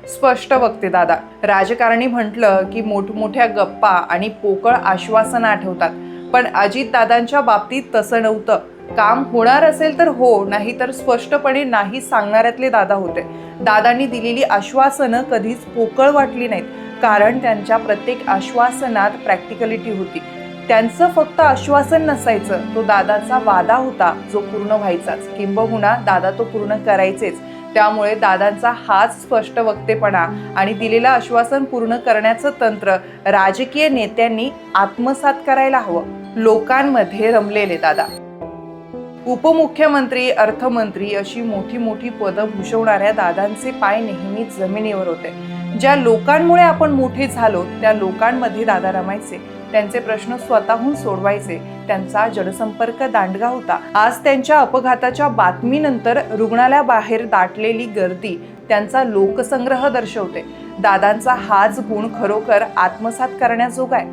स्पष्ट वक्ते दादा. राजकारणी म्हटलं की मोठमोठ्या गप्पा आणि पोकळ आश्वासनं आठवतात. पण अजितदादांच्या बाबतीत तसं नव्हतं. काम होणार असेल तर हो, नाही तर स्पष्टपणे नाही सांगणाऱ्यातले दादा होते. दादांनी दिलेली आश्वासनं कधीच पोकळ वाटली नाहीत, कारण त्यांच्या प्रत्येक आश्वासनात प्रॅक्टिकलिटी होती. त्यांचं फक्त आश्वासन नसायचं, तो दादाचा वादा होता जो पूर्ण व्हायचाच, किंबहुना दादा तो पूर्ण करायचेच. त्यामुळे दादांचा हाच स्पष्ट वक्तेपणा आणि दिलेलं आश्वासन पूर्ण करण्याचं तंत्र राजकीय नेत्यांनी आत्मसात करायला हवं. लोकांमध्ये रमलेले दादा. उपमुख्यमंत्री, अर्थमंत्री अशी मोठी मोठी पदं भूषवणाऱ्या दादांचे पाय नेहमीच जमिनीवर होते. ज्या लोकांमुळे आपण मोठे झालो त्या लोकांमध्ये दादा रमायचे. त्यांचे प्रश्न स्वतःहून सोडवायचे. त्यांचा जनसंपर्क दांडगा होता. आज त्यांच्या अपघाताच्या बातमीनंतर रुग्णालयाबाहेर दाटलेली गर्दी त्यांचा लोकसंग्रह दर्शवते. दादांचा हाच गुण खरोखर आत्मसात करण्याजोगा आहे.